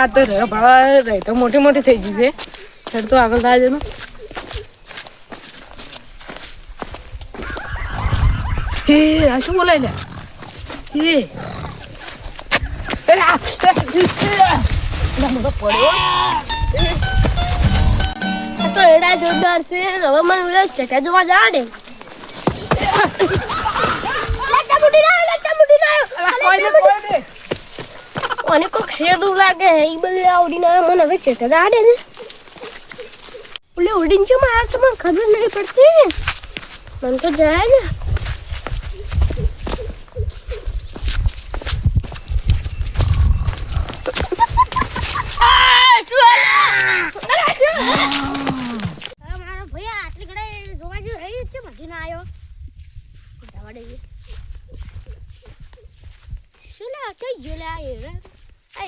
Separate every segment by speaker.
Speaker 1: આ તો રહે તો મોટી મોટી થઈ ગઈ છે. ચડ તો આગળ થાય છે ને. હે આ શું બોલાય લે? હે મોટો પડ્યો.
Speaker 2: આ તો એડા જોરદાર છે. હવે મને ચટા જોવા જવા દે. મને કોક શેડું લાગે એ બદલે આવડીને મને હવે ચટા જવા દે ને. ઓલે ઉડીને જો મારા તો મને ખબર નહીં પડતી. મને તો જાય ને.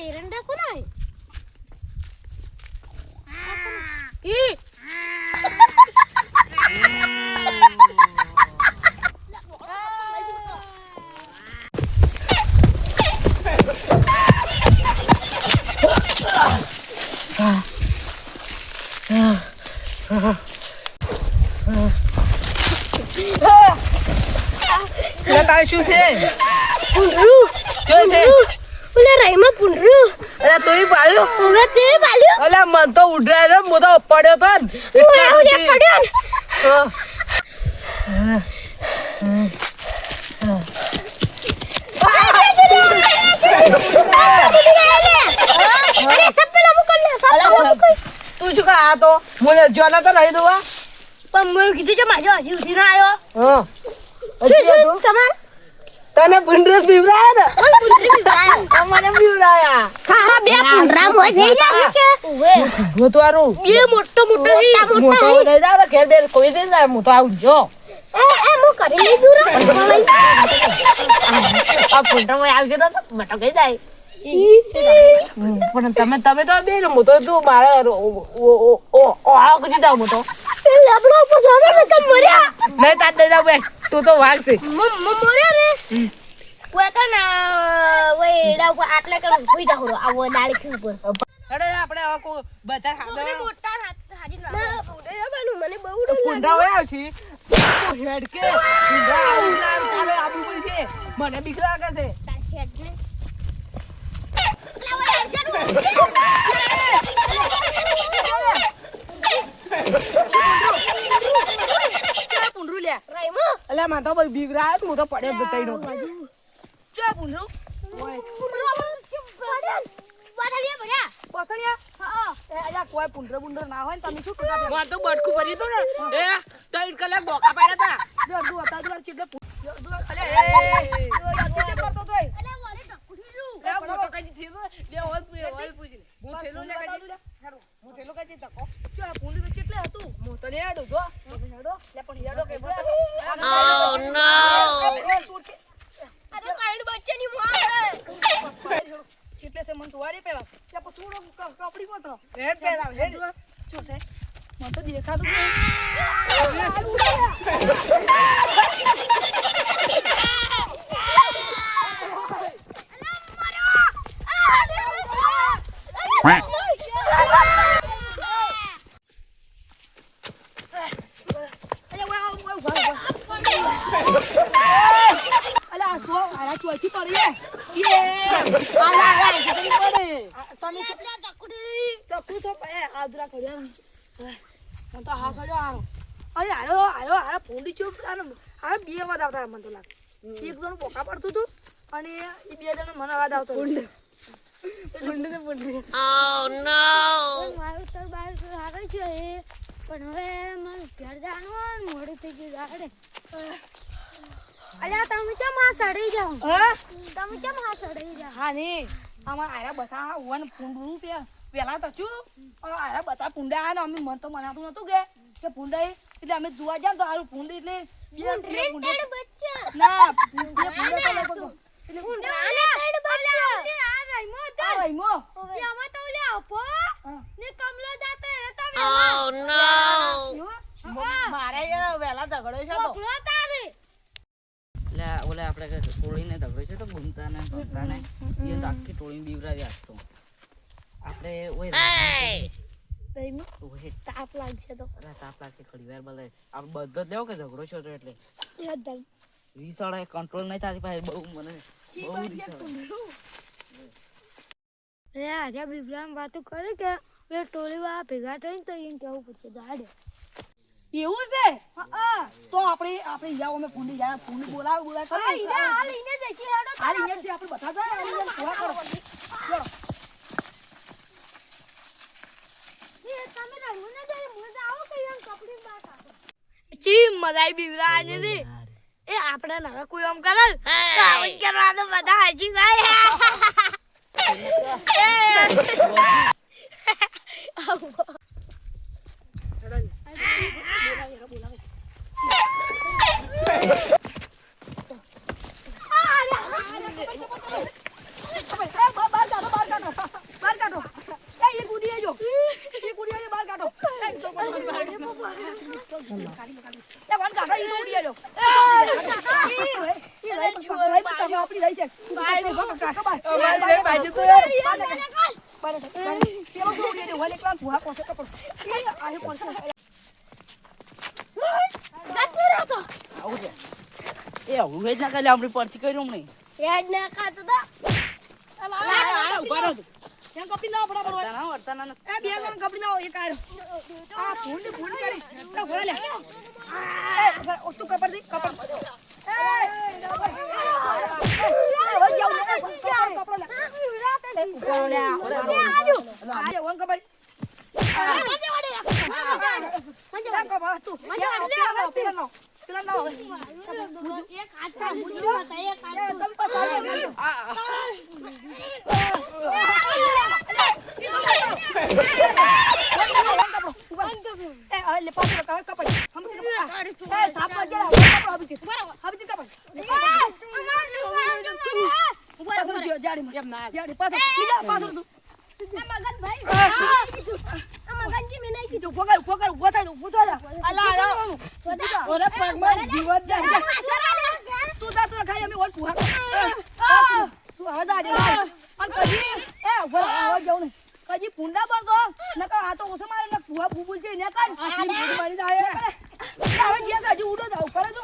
Speaker 2: એરંડા કોના
Speaker 1: શું છે?
Speaker 2: પુંડરું ઓલે રાઈમાં પુંડરું.
Speaker 1: અરે તું પાડ્યો?
Speaker 2: હવે તે પાડ્યો.
Speaker 1: અલે મન તો ઉડરાય છે. મો તો પડ્યો તો ને.
Speaker 2: ઓલે પડ્યો ને.
Speaker 1: તું શું કા તો મને જોના તો રહી દઉં.
Speaker 2: પણ મેં કીધું છે માજો હજી ઉઠી ના આવ્યો.
Speaker 1: હા
Speaker 2: શું તમારે
Speaker 1: તને પુંડરસ બીવરાયા ને? મને બીવરાયા.
Speaker 2: હા બે પુંડરા મોય થઈ જાય કે ઓવે
Speaker 1: ગોતવારું
Speaker 2: બે મોટો મોટો
Speaker 1: મોટો લઈ જાવ ઘેર બે કોઈ દે ના હું તો આવું જો
Speaker 2: એ હું કરી લઈ દૂર
Speaker 1: આ પુંડરા આવજો ને મટો કઈ જાય. પણ તમે તો બે હું તો તું મારે ઓળો કજી જાવ મોટો
Speaker 2: લેબડો ઉપર જાણે ને તમ મર્યા
Speaker 1: નહીં તાત દઈ જાવ બે તું તો વાઘ છે.
Speaker 2: મર્યા ને ઓય કના ઓય એડા ઉપર આટલા કણ ભૂઈ જાવ આવો ડાળી ઉપર.
Speaker 1: અરે આપણે હવે કો બજાર ખાધો
Speaker 2: મોટા હાજી ના બેનું મને બહુ ડર
Speaker 1: પુંડરા હોય આવશે તો હેડ કે પુંડરા આવું નામ તારે આબુ પડશે. મને બીક લાગે છે. પુંડરું લે અલ્યા માં તો બીક રાય હું તો પડ્યો બતાઈનો ચો પુંડરું કોઈ પુંડર ના હોય ને તમે શું કરતા? માર તો બટકું ભરી દો ને. એ 3 કલાક બોકા પાડ્યા હતા. જડું હતા દ્વાર ચીડે અલે એ ચીડે કરતો તોય અલે વાલે ટકુડી લે મોટો કઈ થેલો લે હોલ પૂછી હું થેલો લે કઈ હું થેલો કઈ તકો ચો પુંડી તો ચેટલે હતું હું તને હેડો જો હેડો લે પણ હેડો કે ઓ નો આ તો કાઈડ બચ્ચાની માર ચેટલે સે મન તો વાડી પેલા લે પછી થોડો કપડી મોતો હેડ પેલા હેડ જો છે મન તો દેખાતું એક જણ બોકા પડતું હતું અને એ બે જણ મને અવાજ આવતો મારું તો બાર આગળ છે પણ હવે મારું ઘર જવાનું મોડું થઈ ગયું આગળ. અલ્યા તમે કેમ આ સડી જાવ? તમે કેમ આ સડી જાવ? હા ને આમાં આરા બધા વન પુંડરું પેલા તો છું આરા બધા પુંડા આયા ને અમે મન તો મનાતું નતું કે પુંડા એટલે અમે જોવા જાય તો આરું પુંડ એટલે ના ઓલે આપણે ટોળીને ઝઘડો છે તો ભૂમતા ને ભમતા ને એ આખી ટોળી બીવરાવી આપતો
Speaker 3: આપણે ઓય ઓય
Speaker 2: તાપ લાગશે તો
Speaker 3: અરે તાપ લાગશે ખડી વાર ભલે આપણે બધો જ લેવો કે ઝઘડો છો તો એટલે રીસાડા કંટ્રોલ નહીં થાતી પાસે બહુ મને બહુ રીસાડા
Speaker 2: આજે બિબ્રામ વાતો કરે કે પેલા ટોલી વાળા ભેગા થઈને તો એમ કેવું પડશે દાડે
Speaker 1: એવું છે તો આપણે જાવ અમે ફૂંડી જાય ફૂંડી બોલાવ કરે
Speaker 2: હાલ ઈને જઈશું હેડો
Speaker 1: હાલ અહીંયા થી આપણે બતા જાય અને ફુવા કરો ચલો
Speaker 2: એ તમે રમવું ને જાય મને આવો કઈ આમ કપડી બાત આપો
Speaker 4: ચી મજાઈ બિગડા આને ને એ આપણે નવે કોઈ આમ કરલ કાવન કરવા તો બધા હાજી જાય
Speaker 1: બાર કાઢો એ કૂદી આજો બાર કાઢો એ વન કાઢો ઈ કૂદી આજો એ લઈ પકડ આપણી લઈ છે કાકા બાજુ તો પેલો કૂદી આજો વલે ક્લાસ ભૂહા પોસે કપડ એ આહે પોસે
Speaker 3: આવું છે એ આવું જ ના કાલે આપણી પરથી કર્યું નહીં
Speaker 2: હેડ ના ખાતો તો
Speaker 3: ઉભા રહો
Speaker 1: ત્યાં કપડી ના ફટાફટ
Speaker 3: વર્તાના
Speaker 1: એ બે જણ કપડી ના એક આયો આ ફૂંડ કરી તો ભરા લે એ ઓ તું કપડ દે કપડ કજી પુંડા બળતો નકર આ તો ઓછો મારે ને ફુવા ફૂબુલ છે ને કર મારી દાય હવે જે હજી ઉડો જાવ કરે તો